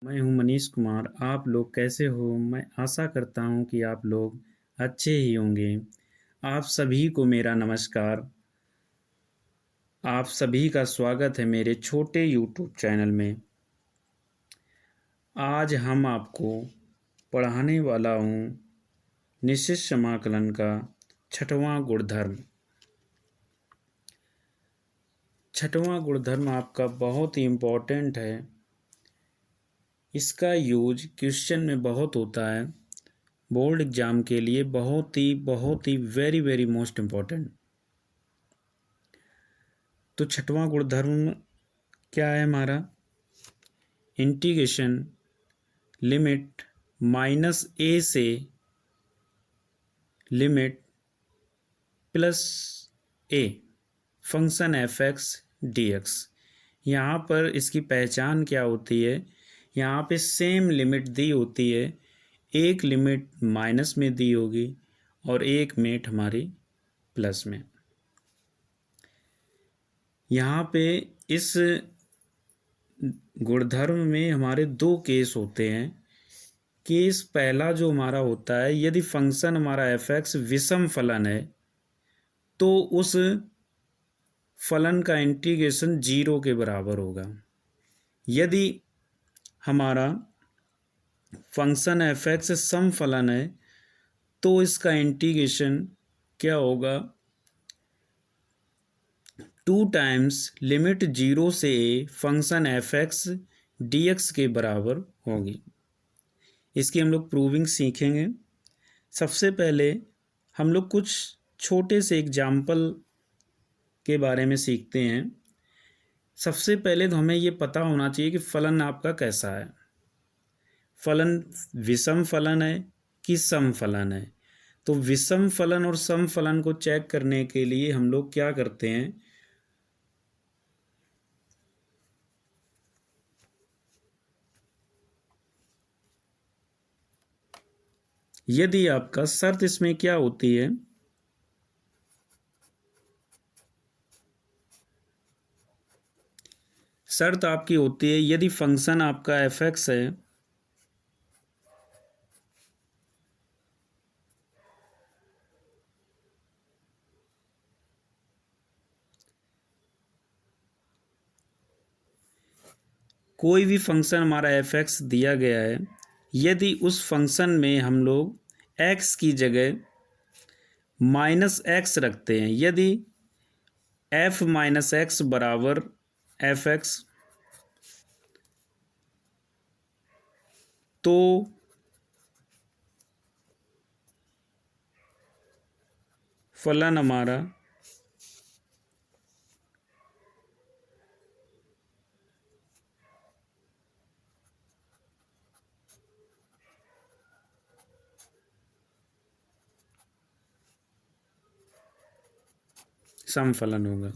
मैं हूँ मनीष कुमार। आप लोग कैसे हो? मैं आशा करता हूँ कि आप लोग अच्छे ही होंगे। आप सभी को मेरा नमस्कार। आप सभी का स्वागत है मेरे छोटे यूट्यूब चैनल में। आज हम आपको पढ़ाने वाला हूँ निश्चित समाकलन का छठवां गुणधर्म। छठवां गुणधर्म आपका बहुत ही इम्पोर्टेंट है। इसका यूज क्वेश्चन में बहुत होता है। बोर्ड एग्जाम के लिए बहुत ही वेरी मोस्ट इम्पॉर्टेंट। तो छठवां गुणधर्म क्या है हमारा? इंटीग्रेशन लिमिट -a से limit plus a function f(x)dx। यहाँ पर इसकी पहचान क्या होती है? यहाँ पे सेम लिमिट दी होती है। एक लिमिट माइनस में दी होगी और एक मिनट हमारी प्लस में। यहाँ पे इस गुणधर्म में हमारे दो केस होते हैं। केस पहला जो हमारा होता है, यदि फंक्शन हमारा f(x) विषम फलन है तो उस फलन का इंटीग्रेशन 0 के बराबर होगा। यदि हमारा फंक्शन f(x) सम फलन है तो इसका इंटीग्रेशन क्या होगा? 2 टाइम्स लिमिट 0 से a फंक्शन f(x) dx के बराबर होगी। इसकी हम लोग प्रूविंग सीखेंगे। सबसे पहले हम लोग कुछ छोटे से एग्जाम्पल के बारे में सीखते हैं। सबसे पहले तो हमें ये पता होना चाहिए कि फलन आपका कैसा है। फलन विषम फलन है कि सम फलन है। तो विषम फलन और सम फलन को चेक करने के लिए हम लोग क्या करते हैं? यदि आपका शर्त इसमें क्या होती है? शर्त आपकी होती है, यदि फंक्शन आपका f(x) है कोई भी फंक्शन हमारा f(x) दिया गया है, यदि उस फंक्शन में हम लोग x की जगह -x रखते हैं, यदि f-x बराबर f(x) तो फलन हमारा सम फलन होगा।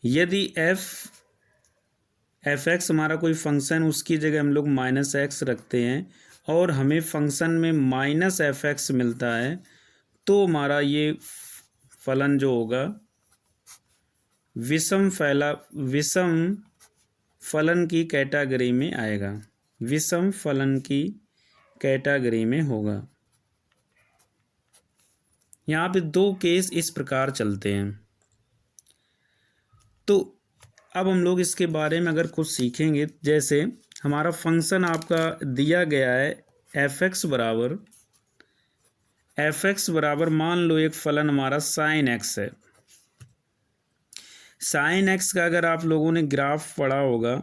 यदि f(x) हमारा कोई फंक्शन, उसकी जगह हम लोग -x रखते हैं और हमें फंक्शन में -f(x) मिलता है, तो हमारा ये फलन जो होगा विषम फलन की कैटेगरी में आएगा। विषम फलन की कैटेगरी में होगा। यहाँ पे दो केस इस प्रकार चलते हैं। तो अब हम लोग इसके बारे में अगर कुछ सीखेंगे, जैसे हमारा फंक्शन आपका दिया गया है f(x) बराबर मान लो एक फलन हमारा sin x है। sin x का अगर आप लोगों ने ग्राफ पढ़ा होगा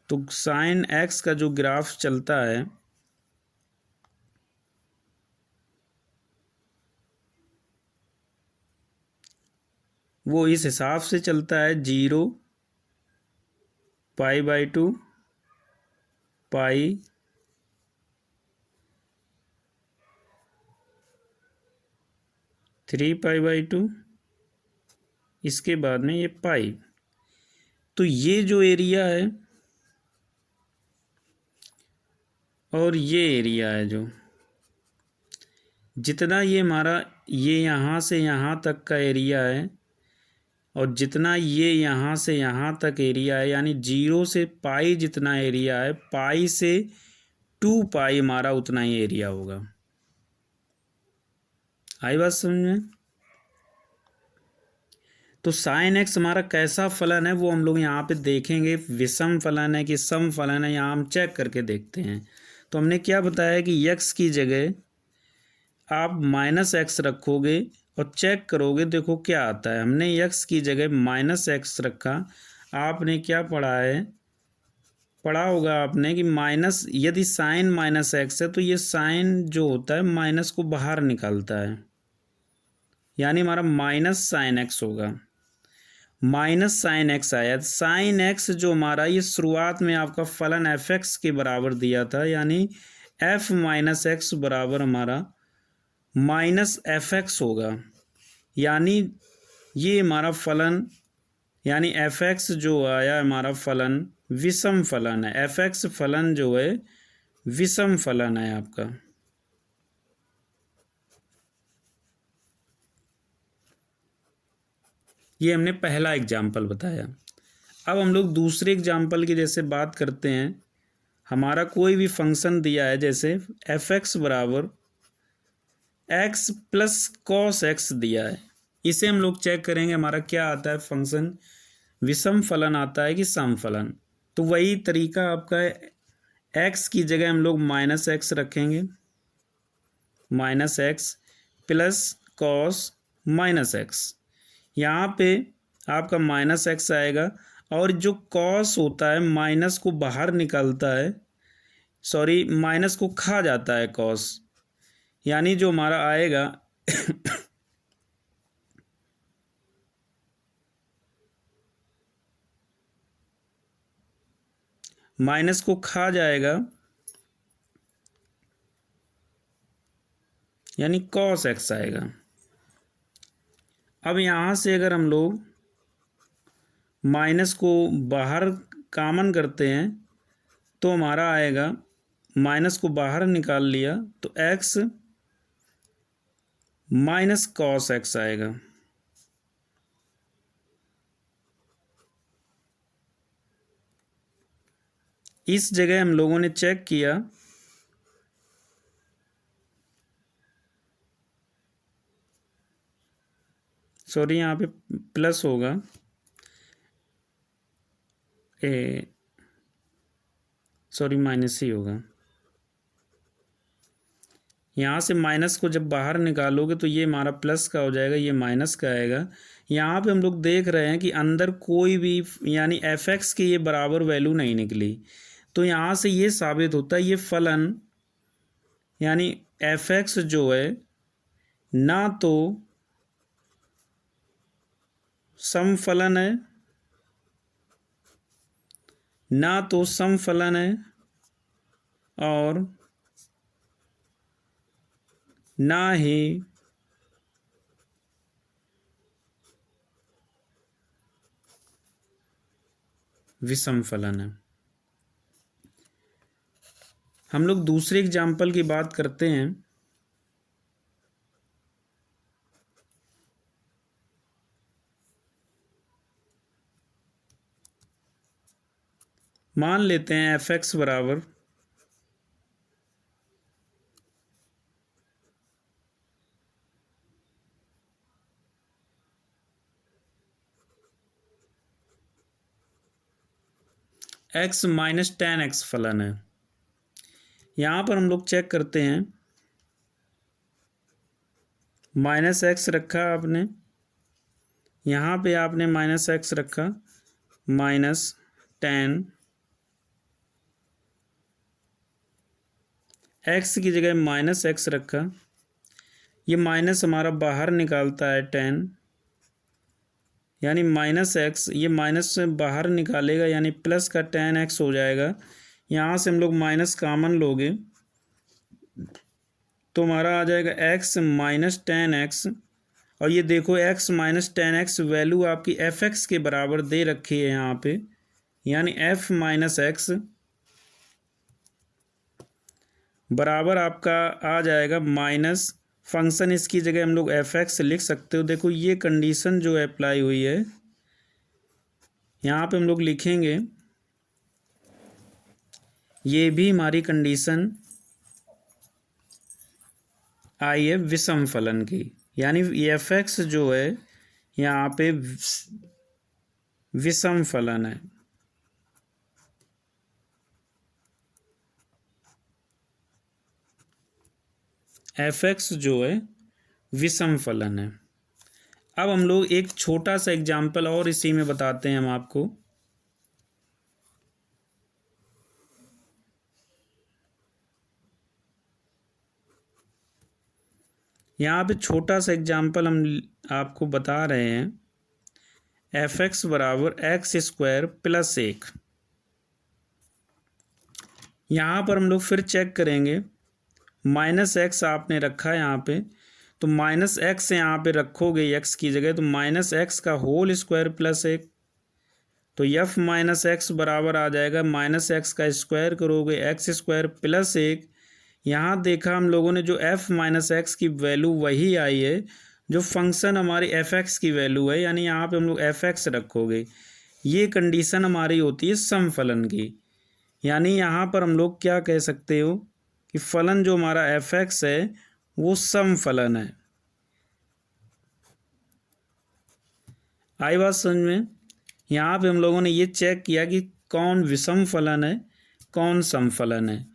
तो sin x का जो ग्राफ चलता है वो इस हिसाब से चलता है 0 π/2 पाई 3π/2, इसके बाद में ये पाई। तो ये जो एरिया है और ये एरिया है, जो जितना ये हमारा ये यहाँ से यहाँ तक का एरिया है, और जितना ये यहाँ से यहाँ तक एरिया है, यानी 0 से पाई जितना एरिया है, पाई से 2 पाई हमारा उतना ही एरिया होगा। आई बात समझ में? तो साइन एक्स हमारा कैसा फलन है वो हम लोग यहाँ पे देखेंगे, विषम फलन है कि सम फलन है, यहाँ हम चेक करके देखते हैं। तो हमने क्या बताया कि यक्स की जगह आप माइनस एक्स रखोगे और चेक करोगे, देखो क्या आता है। हमने यक्स की जगह माइनस एक्स रखा। आपने क्या पढ़ा है, पढ़ा होगा आपने कि माइनस, यदि साइन माइनस एक्स है तो ये साइन जो होता है माइनस को बाहर निकालता है, यानी हमारा माइनस साइन एक्स होगा। माइनस साइन एक्स आया। साइन एक्स जो हमारा ये शुरुआत में आपका फलन एफ एक्स के बराबर दिया था, यानी एफ माइनस एक्स बराबर हमारा माइनस एफ एक्स होगा। यानी ये हमारा फलन, यानी एफ एक्स जो आया हमारा फलन विषम फलन है। एफ एक्स फलन जो है विषम फलन है आपका। ये हमने पहला एग्जाम्पल बताया। अब हम लोग दूसरे एग्जाम्पल की जैसे बात करते हैं। हमारा कोई भी फंक्शन दिया है, जैसे एफ एक्स बराबर एक्स प्लस कॉस एक्स दिया है। इसे हम लोग चेक करेंगे हमारा क्या आता है, फंक्शन विषम फलन आता है कि सम फलन। तो वही तरीका आपका है, एक्स की जगह हम लोग माइनस एक्स रखेंगे, minus x plus cos minus x. यहाँ पे आपका माइनस एक्स आएगा और जो कॉस होता है माइनस को बाहर निकालता है, सॉरी माइनस को खा जाता है कॉस, यानी जो हमारा आएगा माइनस को खा जाएगा, यानी कॉस एक्स आएगा। अब यहाँ से अगर हम लोग माइनस को बाहर कॉमन करते हैं तो हमारा आएगा, माइनस को बाहर निकाल लिया तो एक्स माइनस कॉस एक्स आएगा। इस जगह हम लोगों ने चेक किया, सॉरी यहाँ पे प्लस होगा, सॉरी माइनस ही होगा। यहाँ से माइनस को जब बाहर निकालोगे तो ये हमारा प्लस का हो जाएगा, ये माइनस का आएगा। यहाँ पे हम लोग देख रहे हैं कि अंदर कोई भी, यानी एफ एक्स की ये बराबर वैल्यू नहीं निकली। तो यहाँ से ये साबित होता है ये फलन, यानी एफ एक्स जो है ना तो सम फलन है, ना तो सम फलन है और ना ही विषम फलन है। हम लोग दूसरे एग्जाम्पल की बात करते हैं। मान लेते हैं एफ एक्स बराबर एक्स माइनस टेन एक्स फलन है। यहाँ पर हम लोग चेक करते हैं, माइनस एक्स रखा आपने, यहाँ पे आपने माइनस एक्स रखा, माइनस टेन एक्स की जगह माइनस एक्स रखा, ये माइनस हमारा बाहर निकालता है टेन, यानी माइनस एक्स, ये माइनस से बाहर निकालेगा यानी प्लस का टेन एक्स हो जाएगा। यहाँ से हम लोग माइनस कॉमन लोगे तो हमारा आ जाएगा एक्स माइनस टेन एक्स। और ये देखो x minus ten x value आपकी एफ एक्स के बराबर दे रखी है यहाँ पे, यानी एफ माइनस एक्स बराबर आपका आ जाएगा माइनस फंक्शन, इसकी जगह हम लोग एफ एक्स लिख सकते हो। देखो ये कंडीशन जो अप्लाई हुई है यहाँ पे हम लोग लिखेंगे ये भी हमारी कंडीशन आई है विषम फलन की, यानी एफ एक्स जो है यहाँ पे विषम फलन है। एफ एक्स जो है विषम फलन है। अब हम लोग एक छोटा सा एग्जाम्पल और इसी में बताते हैं हम आपको। यहाँ पे छोटा सा एग्जाम्पल हम आपको बता रहे हैं, एफ एक्स बराबर एक्स स्क्वायर प्लस 1। यहाँ पर हम लोग फिर चेक करेंगे, माइनस एक्स आपने रखा है यहाँ पे, तो माइनस एक्स यहाँ पे रखोगे एक्स की जगह, तो माइनस एक्स का होल स्क्वायर प्लस 1, तो एफ माइनस एक्स बराबर आ जाएगा माइनस एक्स का स्क्वायर करोगे एक्स स्क्वायर प्लस 1। यहाँ देखा हम लोगों ने जो एफ माइनस एक्स की वैल्यू वही आई है जो फंक्शन हमारी एफ एक्स की वैल्यू है, यानी यहाँ पे हम लोग एफ एक्स रखोगे। ये कंडीशन हमारी होती है सम फलन की, यानी यहाँ पर हम लोग क्या कह सकते हो कि फलन जो हमारा एफ एक्स है वो सम फलन है। आई बात समझ में? यहाँ पे हम लोगों ने ये चेक किया कि कौन विषम फलन है कौन सम फलन है।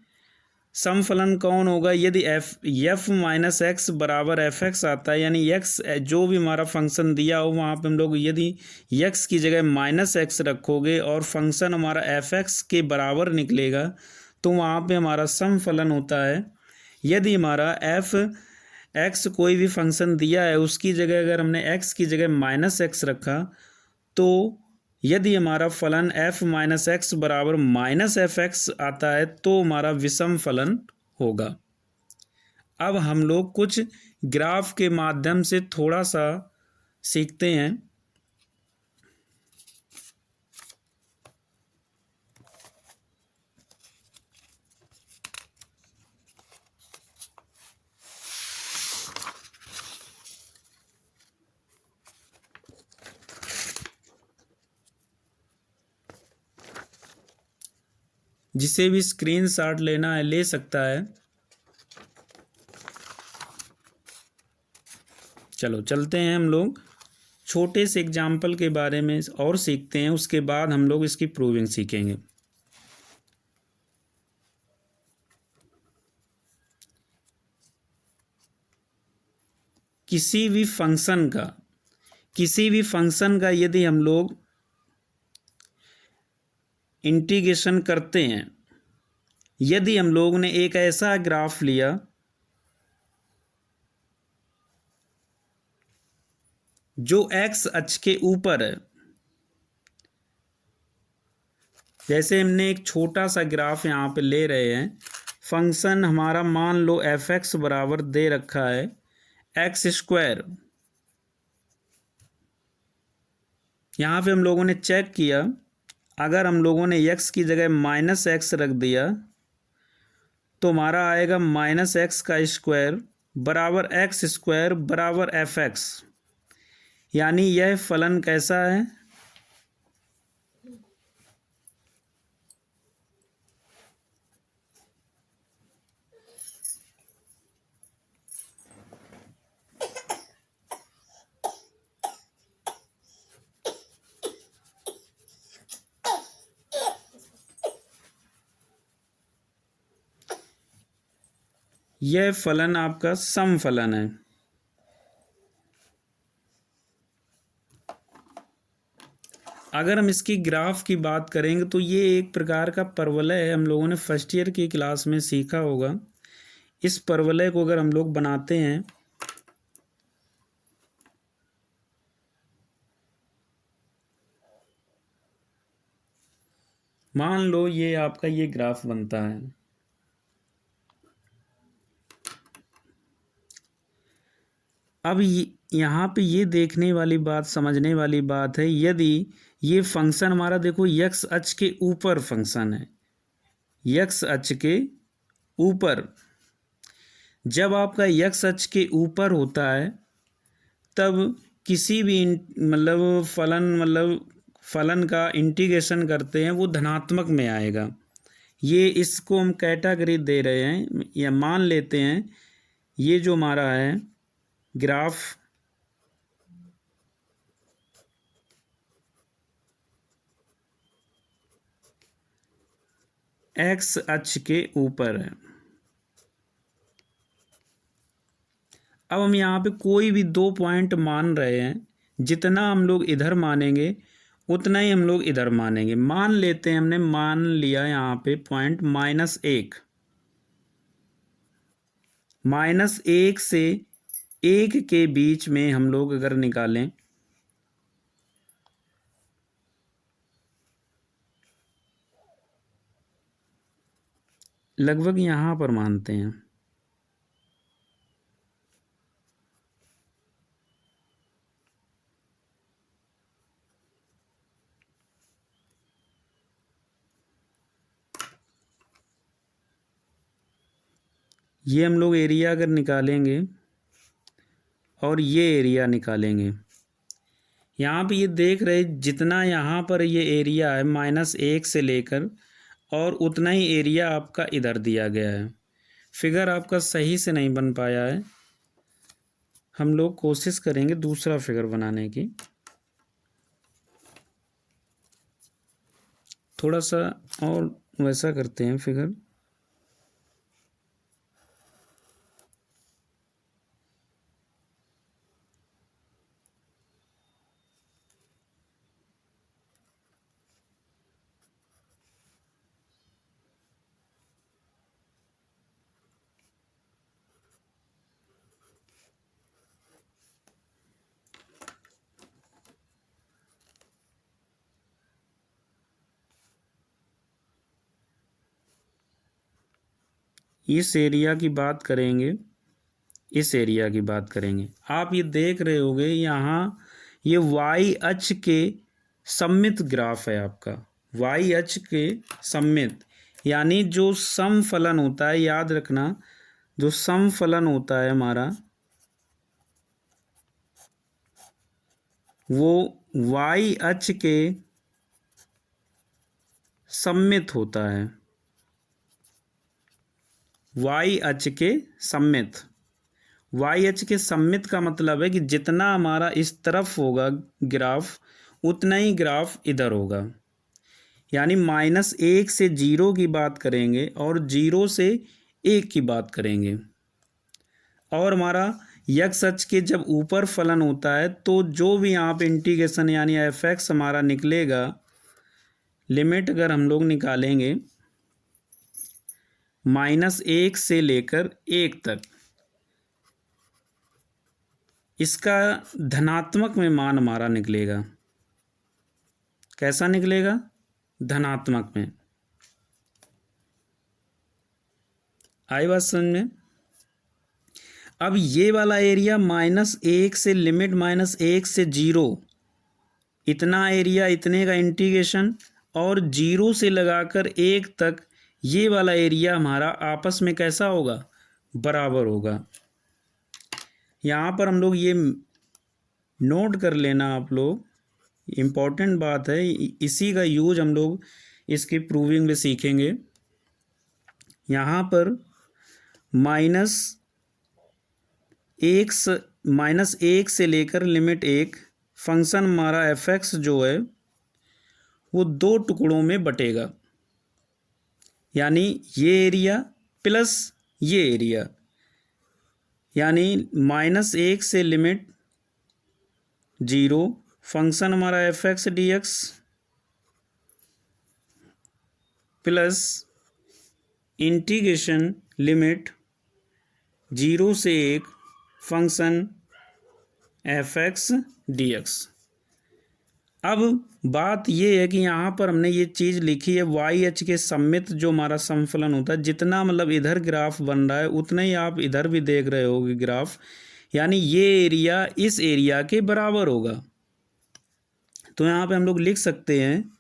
सम फलन कौन होगा? यदि एफ माइनस एक्स बराबर एफ एक्स आता है, यानी एक्स जो भी हमारा फंक्शन दिया हो वहाँ पे हम लोग यदि एक्स की जगह माइनस एक्स रखोगे और फंक्शन हमारा एफ एक्स के बराबर निकलेगा तो वहाँ पे हमारा सम फलन होता है। यदि हमारा एफ एक्स कोई भी फंक्शन दिया है उसकी जगह अगर हमने एक्स की जगह माइनस एक्स रखा, तो यदि हमारा फलन f माइनस एक्स बराबर माइनस एफ एक्स आता है तो हमारा विषम फलन होगा। अब हम लोग कुछ ग्राफ के माध्यम से थोड़ा सा सीखते हैं। जिसे भी स्क्रीनशॉट लेना है ले सकता है। चलो चलते हैं हम लोग छोटे से एग्जाम्पल के बारे में और सीखते हैं, उसके बाद हम लोग इसकी प्रूविंग सीखेंगे। किसी भी फंक्शन का यदि हम लोग इंटीग्रेशन करते हैं, यदि हम लोग ने एक ऐसा ग्राफ लिया जो एक्स अक्ष के ऊपर है, जैसे हमने एक छोटा सा ग्राफ यहाँ पे ले रहे हैं, फंक्शन हमारा मान लो एफ एक्स बराबर दे रखा है एक्स स्क्वायर। यहाँ पे हम लोगों ने चेक किया, अगर हम लोगों ने एक्स की जगह माइनस एक्स रख दिया तो हमारा आएगा माइनस एक्स का स्क्वायर बराबर एक्स स्क्वायर बराबर एफ एक्स। यानी यह फलन कैसा है? यह फलन आपका सम फलन है। अगर हम इसकी ग्राफ की बात करेंगे तो ये एक प्रकार का परवलय है, हम लोगों ने फर्स्ट ईयर की क्लास में सीखा होगा। इस परवलय को अगर हम लोग बनाते हैं, मान लो ये आपका ये ग्राफ बनता है। अब यहाँ पे ये देखने वाली बात समझने वाली बात है, यदि ये फंक्शन हमारा देखो यक्स अक्ष के ऊपर फंक्शन है, यक्स अक्ष के ऊपर, जब आपका यक्स अक्ष के ऊपर होता है तब किसी भी फलन का इंटीग्रेशन करते हैं वो धनात्मक में आएगा। ये इसको हम कैटेगरी दे रहे हैं या मान लेते हैं ये जो हमारा है ग्राफ एक्स अक्ष के ऊपर है। अब हम यहाँ पे कोई भी 2 पॉइंट मान रहे हैं, जितना हम लोग इधर मानेंगे उतना ही हम लोग इधर मानेंगे। मान लेते हैं, हमने मान लिया यहाँ पे पॉइंट -1। -1 से 1 के बीच में हम लोग अगर निकालें लगभग यहाँ पर मानते हैं। ये हम लोग एरिया अगर निकालेंगे और ये एरिया निकालेंगे, यहाँ पे ये देख रहे जितना यहाँ पर ये एरिया है -1 से लेकर और उतना ही एरिया आपका इधर दिया गया है। फिगर आपका सही से नहीं बन पाया है, हम लोग कोशिश करेंगे दूसरा फिगर बनाने की। थोड़ा सा और वैसा करते हैं फिगर। इस एरिया की बात करेंगे, इस एरिया की बात करेंगे। आप ये देख रहे होगे यहाँ ये वाई अक्ष के सममित ग्राफ है आपका, वाई अक्ष के सममित, यानी जो समफलन होता है, याद रखना जो समफलन होता है हमारा वो वाई अक्ष के सममित होता है। वाई अक्ष के सममित, वाई अक्ष के सममित का मतलब है कि जितना हमारा इस तरफ होगा ग्राफ उतना ही ग्राफ इधर होगा। यानी -1 से 0 की बात करेंगे और 0 से 1 की बात करेंगे। और हमारा यक्स अक्ष के जब ऊपर फलन होता है तो जो भी यहाँ पे इंटीग्रेशन यानी fx हमारा निकलेगा, लिमिट अगर हम लोग निकालेंगे -1 से लेकर 1 तक, इसका धनात्मक में मान हमारा निकलेगा। कैसा निकलेगा? धनात्मक में। आई बात समझ में? अब ये वाला एरिया -1 से लिमिट -1 से 0, इतना एरिया, इतने का इंटीग्रेशन, और 0 से लगाकर 1 तक ये वाला एरिया हमारा आपस में कैसा होगा? बराबर होगा। यहाँ पर हम लोग ये नोट कर लेना आप लोग, इम्पोर्टेंट बात है, इसी का यूज हम लोग इसकी प्रूविंग में सीखेंगे। यहाँ पर -1 से लेकर लिमिट 1 फंक्शन हमारा fx जो है वो 2 टुकड़ों में बटेगा, यानी ये एरिया प्लस ये एरिया, यानी -1 से लिमिट 0 फंक्शन हमारा fx dx plus integration limit 0 से 1 फंक्शन fx dx। अब बात ये है कि यहाँ पर हमने ये चीज़ लिखी है वाई अक्ष के सममित जो हमारा समफलन होता है, जितना मतलब इधर ग्राफ बन रहा है उतना ही आप इधर भी देख रहे होगे ग्राफ, यानी ये एरिया इस एरिया के बराबर होगा। तो यहाँ पे हम लोग लिख सकते हैं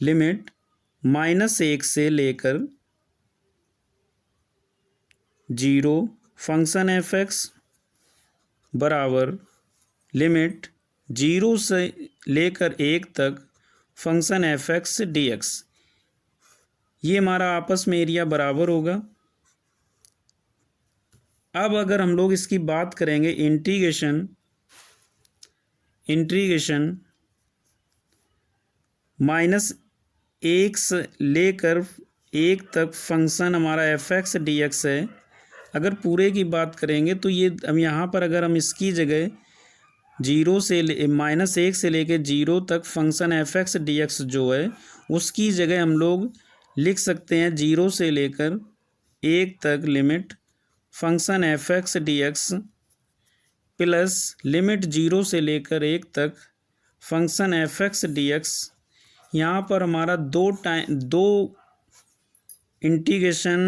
लिमिट -1 से लेकर 0 फंक्शन fx बराबर लिमिट 0 से लेकर 1 तक function f x d x, ये हमारा आपस में एरिया बराबर होगा। अब अगर हम लोग इसकी बात करेंगे इंटीग्रेशन माइनस एक से लेकर एक तक फंक्शन हमारा एफ एक्स डी एक्स है। अगर पूरे की बात करेंगे तो ये हम यहाँ पर अगर हम इसकी जगह -1 से लेकर 0 तक function f x d x जो है उसकी जगह हम लोग लिख सकते हैं 0 से लेकर 1 तक limit function f x d x plus limit 0 से लेकर 1 तक function f x d x. यहाँ पर हमारा दो इंटीग्रेशन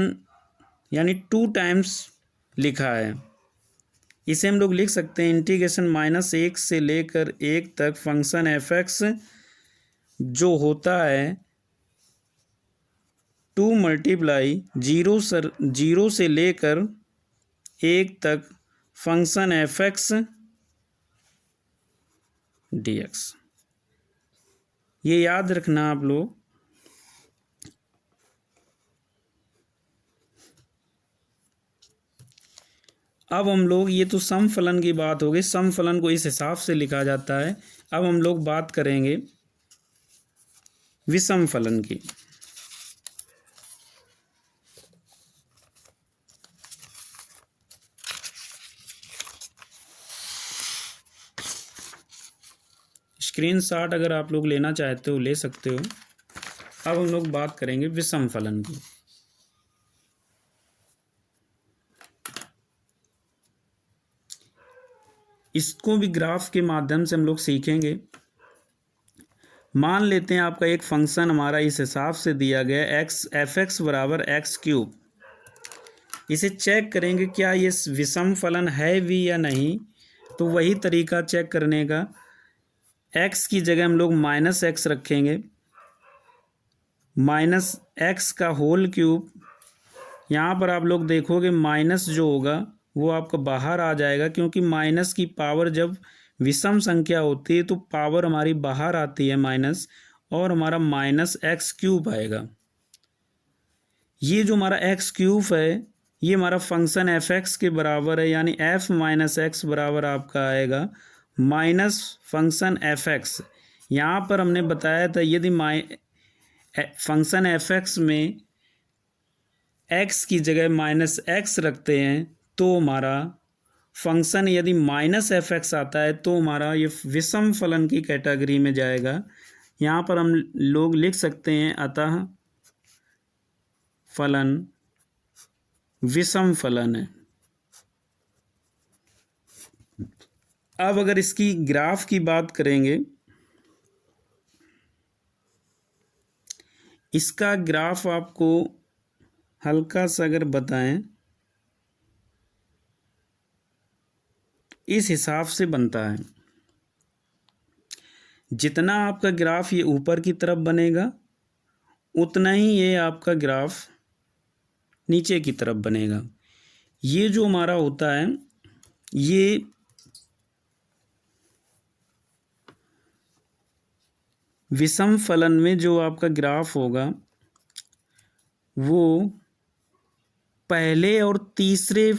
यानी 2 टाइम्स लिखा है। इसे हम लोग लिख सकते हैं इंटीग्रेशन -1 से लेकर 1 तक फंक्शन एफ एक्स जो होता है 2 मल्टीप्लाई 0 से लेकर 1 तक function f x d x. ये याद रखना आप लोग। अब हम लोग, ये तो सम फलन की बात हो गई, सम फलन को इस हिसाब से लिखा जाता है। अब हम लोग बात करेंगे विषम फलन की। स्क्रीनशॉट अगर आप लोग लेना चाहते हो ले सकते हो। अब हम लोग बात करेंगे विषम फलन की। इसको भी ग्राफ के माध्यम से हम लोग सीखेंगे। मान लेते हैं आपका एक फंक्शन हमारा इस हिसाब से दिया गया एफ एक्स बराबर एक्स क्यूब। इसे चेक करेंगे क्या ये विषम फलन है भी या नहीं। तो वही तरीका चेक करने का, एक्स की जगह हम लोग -x रखेंगे, -x का होल क्यूब। यहाँ पर आप लोग देखोगे माइनस जो होगा वो आपका बाहर आ जाएगा, क्योंकि माइनस की पावर जब विषम संख्या होती है तो पावर हमारी बाहर आती है माइनस, और हमारा -x³ आएगा। ये जो हमारा x³ है ये हमारा फंक्शन एफ एक्स के बराबर है, यानी f-x बराबर आपका आएगा माइनस फंक्शन एफ एक्स। यहाँ पर हमने बताया था यदि फंक्शन एफ एक्स में x की जगह -x रखते हैं तो हमारा फंक्शन यदि -f(x) आता है तो हमारा ये विषम फलन की कैटेगरी में जाएगा। यहाँ पर हम लोग लिख सकते हैं अतः फलन विषम फलन है। अब अगर इसकी ग्राफ की बात करेंगे, इसका ग्राफ आपको हल्का सा अगर बताएं, इस हिसाब से बनता है। जितना आपका ग्राफ ये ऊपर की तरफ बनेगा उतना ही ये आपका ग्राफ नीचे की तरफ बनेगा। ये जो हमारा होता है ये विषम फलन में जो आपका ग्राफ होगा वो पहले और तीसरे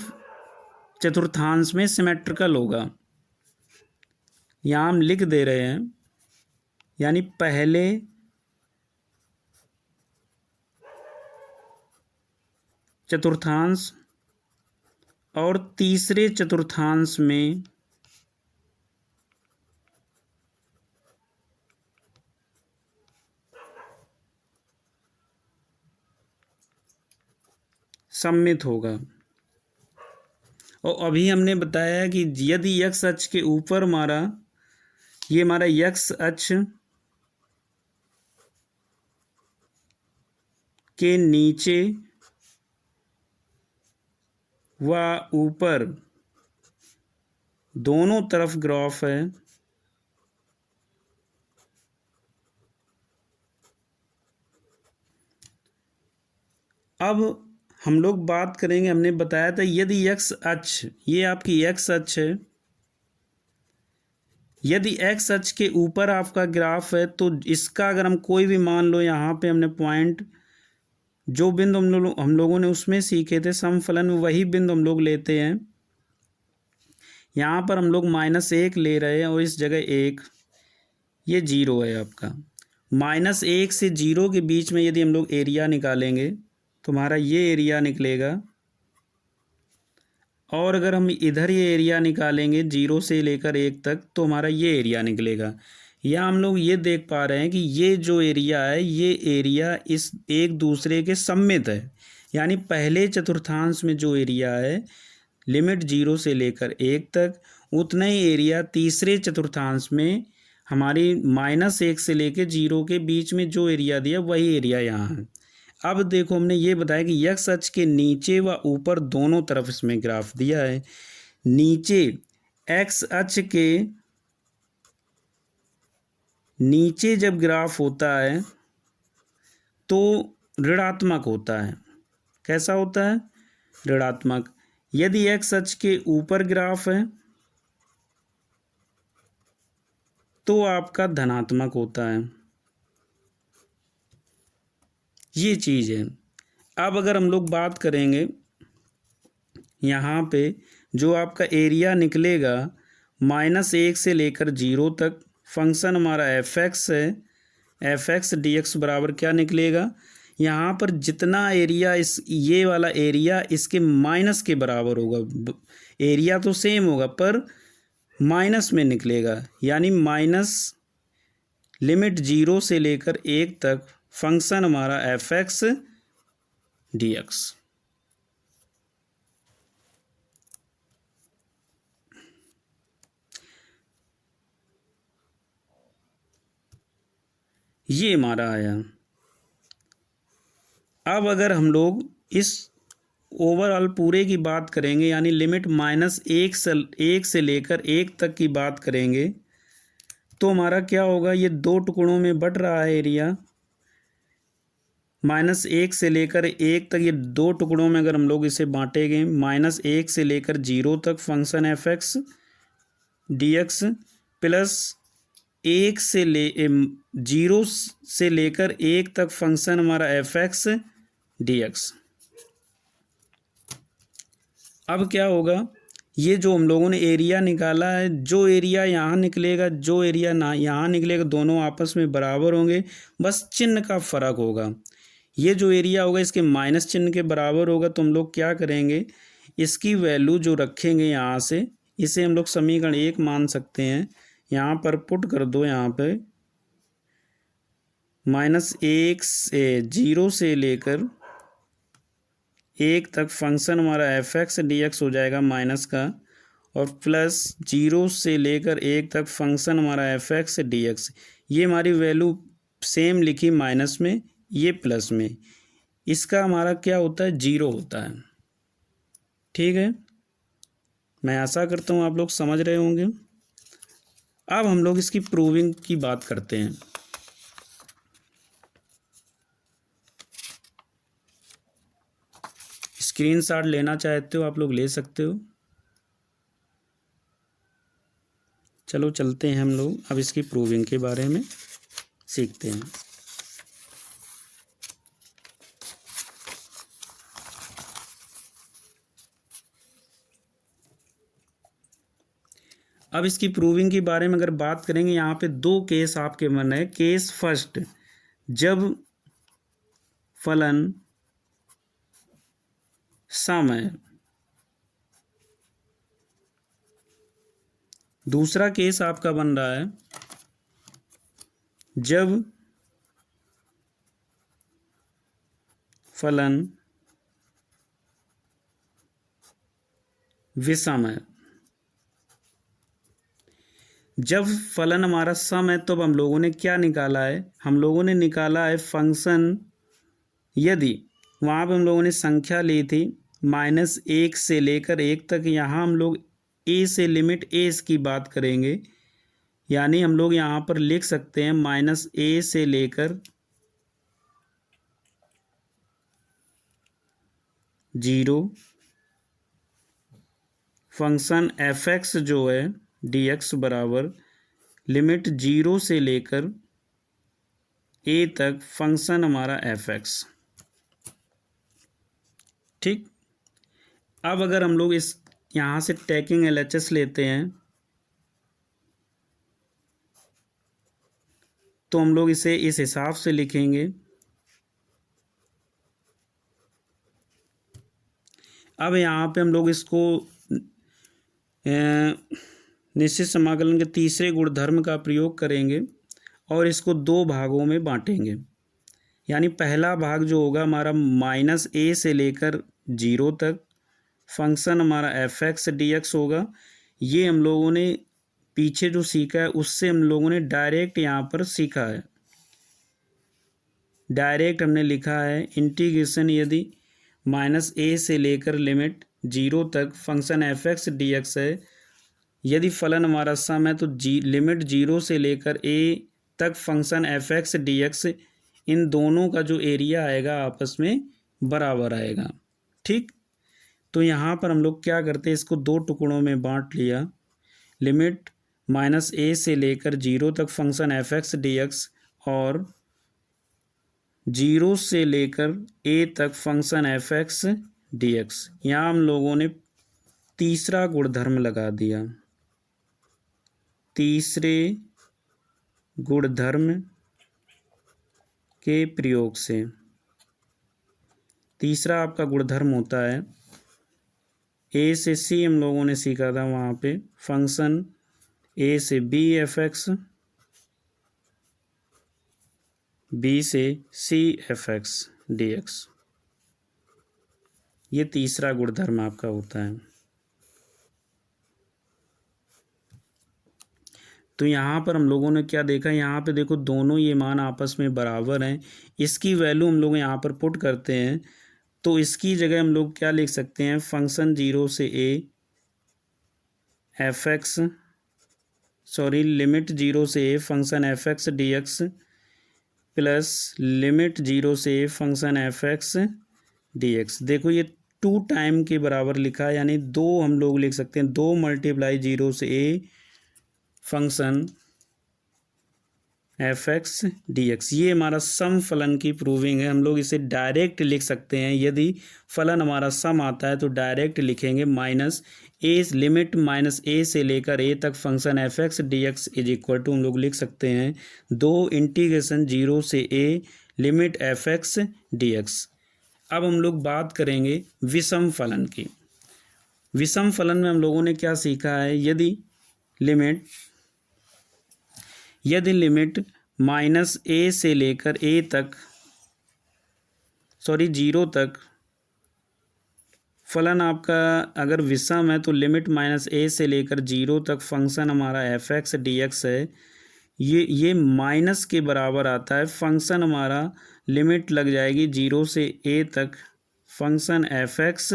चतुर्थांश में सिमेट्रिकल होगा। यहाँ हम लिख दे रहे हैं, यानी पहले चतुर्थांश और तीसरे चतुर्थांश में सममित होगा। और अभी हमने बताया कि यदि x अक्ष के ऊपर हमारा x अक्ष के नीचे व ऊपर दोनों तरफ ग्राफ है, अब हम लोग बात करेंगे, हमने बताया था यदि x अक्ष, ये आपकी x अक्ष है, यदि एक्स अक्ष के ऊपर आपका ग्राफ है तो इसका अगर हम कोई भी मान लो, यहाँ पे हमने पॉइंट जो बिंदु हम लोगों ने उसमें सीखे थे समफलन में, वही बिंदु हम लोग लेते हैं। यहाँ पर हम लोग -1 ले रहे हैं और इस जगह 1, ये 0 है आपका। -1 से 0 के बीच में यदि हम लोग एरिया निकालेंगे तो हमारा ये एरिया निकलेगा, और अगर हम इधर ये एरिया निकालेंगे 0 से लेकर 1 तक तो हमारा ये एरिया निकलेगा। या हम लोग ये देख पा रहे हैं कि ये जो एरिया है, ये एरिया इस एक दूसरे के सममित है। यानी पहले चतुर्थांश में जो एरिया है लिमिट 0 से लेकर 1 तक, उतना ही एरिया तीसरे चतुर्थांश में हमारी -1 से लेकर 0 के बीच में जो एरिया दिया वही एरिया यहाँ है। अब देखो हमने ये बताया कि एक्स अक्ष के नीचे व ऊपर दोनों तरफ इसमें ग्राफ दिया है। नीचे एक्स अक्ष के नीचे जब ग्राफ होता है तो ऋणात्मक होता है। कैसा होता है? ऋणात्मक। यदि एक्स अक्ष के ऊपर ग्राफ है तो आपका धनात्मक होता है। ये चीज़ है। अब अगर हम लोग बात करेंगे यहाँ पे जो आपका एरिया निकलेगा -1 से लेकर 0 तक, फंक्शन हमारा f(x) है, f(x) dx बराबर क्या निकलेगा? यहाँ पर जितना एरिया ये वाला एरिया इसके माइनस के बराबर होगा। एरिया तो सेम होगा पर माइनस में निकलेगा, यानी माइनस लिमिट 0 से लेकर 1 तक फंक्शन हमारा f(x) dx। ये हमारा आया। अब अगर हम लोग इस ओवरऑल पूरे की बात करेंगे, यानी लिमिट -1 से लेकर 1 तक की बात करेंगे तो हमारा क्या होगा? ये 2 टुकड़ों में बट रहा है एरिया। -1 से लेकर 1 तक ये 2 टुकड़ों में अगर हम लोग इसे बांटेंगे, -1 से लेकर 0 तक फंक्शन f(x) dx प्लस 0 से लेकर 1 तक फंक्शन हमारा f(x) dx। अब क्या होगा? ये जो हम लोगों ने एरिया निकाला है, जो एरिया यहाँ निकलेगा, जो एरिया ना यहाँ निकलेगा, दोनों आपस में बराबर होंगे, बस चिन्ह का फर्क होगा। ये जो एरिया होगा इसके माइनस चिन्ह के बराबर होगा, तो हम लोग क्या करेंगे, इसकी वैल्यू जो रखेंगे यहाँ से, इसे हम लोग समीकरण 1 मान सकते हैं। यहाँ पर पुट कर दो, यहाँ पे -1 से 0 से लेकर 1 तक फंक्शन हमारा f(x) dx हो जाएगा माइनस का, और प्लस 0 से लेकर 1 तक फंक्शन हमारा f(x) dx। ये हमारी वैल्यू सेम लिखी माइनस में, ये प्लस में। इसका हमारा क्या होता है? 0 होता है। ठीक है, मैं आशा करता हूँ आप लोग समझ रहे होंगे। अब हम लोग इसकी प्रूविंग की बात करते हैं। स्क्रीनशॉट लेना चाहते हो आप लोग ले सकते हो। चलो चलते हैं हम लोग अब इसकी प्रूविंग के बारे में सीखते हैं। अब इसकी प्रूविंग के बारे में अगर बात करेंगे, यहाँ पे 2 केस आपके मन है। केस फर्स्ट, जब फलन सम है। दूसरा केस आपका बन रहा है जब फलन विषम है। जब फलन हमारा सम है तो हम लोगों ने क्या निकाला है? हम लोगों ने निकाला है फंक्शन, यदि वहाँ पे हम लोगों ने संख्या ली थी -1 से लेकर 1 तक, यहाँ हम लोग a से लिमिट a की बात करेंगे, यानी हम लोग यहाँ पर लिख सकते हैं -a से लेकर 0 फंक्शन f(x) जो है dx बराबर लिमिट 0 से लेकर ए तक फंक्शन हमारा एफ एक्स। ठीक, अब अगर हम लोग इस यहाँ से टैकिंग एलएचएस लेते हैं तो हम लोग इसे इस हिसाब से लिखेंगे। अब यहाँ पे हम लोग इसको निश्चित समाकलन के तीसरे गुणधर्म का प्रयोग करेंगे और इसको दो भागों में बांटेंगे। यानी पहला भाग जो होगा हमारा माइनस ए से लेकर 0 तक फंक्शन हमारा एफ एक्स डी एक्स होगा। ये हम लोगों ने पीछे जो सीखा है उससे हम लोगों ने डायरेक्ट यहाँ पर सीखा है। डायरेक्ट हमने लिखा है इंटीग्रेशन यदि माइनस ए से लेकर लिमिट 0 तक function f x d x है, यदि फलन हमारा सम है तो लिमिट 0 से लेकर ए तक function f x d x, इन दोनों का जो एरिया आएगा आपस में बराबर आएगा। ठीक, तो यहाँ पर हम लोग क्या करते हैं, इसको दो टुकड़ों में बांट लिया। लिमिट माइनस ए से लेकर 0 तक function f x d x और 0 से लेकर ए तक function f x d x. यहाँ हम लोगों ने तीसरा गुणधर्म लगा दिया। तीसरे गुणधर्म के प्रयोग से, तीसरा आपका गुणधर्म होता है ए से सी, हम लोगों ने सीखा था वहाँ पे फंक्शन ए से बी एफ एक्स, बी से c f x d x. ये तीसरा गुणधर्म आपका होता है। तो यहाँ पर हम लोगों ने क्या देखा, यहाँ पे देखो दोनों ये मान आपस में बराबर हैं। इसकी वैल्यू हम लोग यहाँ पर पुट करते हैं तो इसकी जगह हम लोग क्या लिख सकते हैं, फंक्शन 0 से A F x, sorry limit 0 से a function f x d x plus limit 0 से a function f x d x. देखो ये 2 टाइम के बराबर लिखा है, यानी 2 हम लोग लिख सकते हैं, 2 मल्टीप्लाई 0 से a function f x d x. ये हमारा सम फलन की प्रूविंग है। हम लोग इसे डायरेक्ट लिख सकते हैं। यदि फलन हमारा सम आता है तो डायरेक्ट लिखेंगे minus a, limit minus a से लेकर ए तक function f x d x is equal to हम लोग लिख सकते हैं 2 इंटीग्रेशन 0 से a limit f x d x. अब हम लोग बात करेंगे विषम फलन की। विषम फलन में हम लोगों ने क्या सीखा है, यदि लिमिट माइनस ए से लेकर ए तक, सॉरी 0 तक फलन आपका अगर विषम है तो लिमिट माइनस ए से लेकर 0 तक फंक्शन हमारा एफ एक्स डी एक्स है, ये माइनस के बराबर आता है। फंक्शन हमारा लिमिट लग जाएगी 0 से ए तक function f x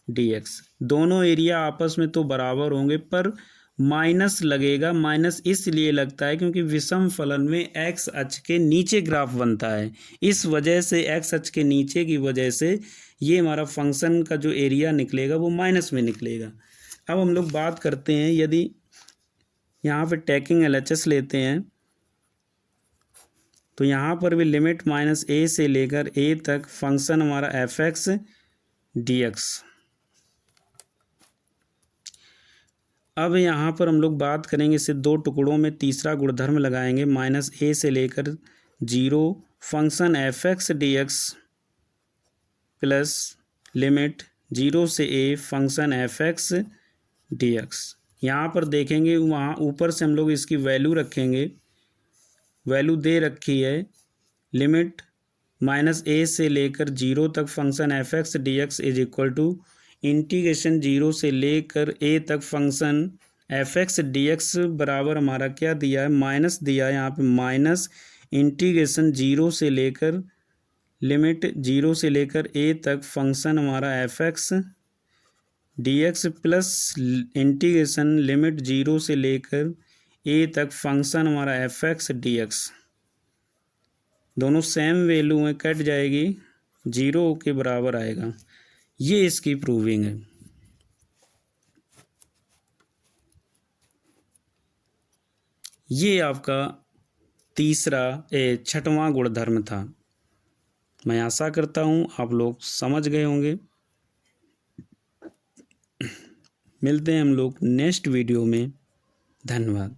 d x. दोनों एरिया आपस में तो बराबर होंगे पर माइनस लगेगा। माइनस इसलिए लगता है क्योंकि विषम फलन में एक्स अक्ष के नीचे ग्राफ बनता है, इस वजह से एक्स अक्ष के नीचे की वजह से ये हमारा फंक्शन का जो एरिया निकलेगा वो माइनस में निकलेगा। अब हम लोग बात करते हैं, यदि यहाँ पे टैकिंग एलएचएस लेते हैं तो यहाँ पर भी लिमिट माइनस ए से लेकर ए तक फंक्शन हमारा एफ एक्स डी एक्स। अब यहाँ पर हम लोग बात करेंगे, इसे दो टुकड़ों में तीसरा गुणधर्म लगाएंगे। माइनस ए से लेकर 0 function f x d x plus limit 0 से a function f x d x. यहाँ पर देखेंगे वहाँ ऊपर से हम लोग इसकी वैल्यू रखेंगे। वैल्यू दे रखी है लिमिट माइनस ए से लेकर 0 तक function f x d x is equal to integration 0 से लेकर ए तक function f x d x बराबर हमारा क्या दिया है, माइनस दिया है यहाँ पे माइनस इंटीग्रेशन 0 से लेकर लिमिट 0 से लेकर ए तक फंक्शन हमारा F x d x plus integration limit 0 से लेकर ए तक फंक्शन हमारा एफ एक्स डी एक्स। दोनों सेम वैल्यू में कट जाएगी, 0 के बराबर आएगा। ये इसकी प्रूविंग है। ये आपका छठवां गुणधर्म था। मैं आशा करता हूँ आप लोग समझ गए होंगे। मिलते हैं हम लोग नेक्स्ट वीडियो में। धन्यवाद।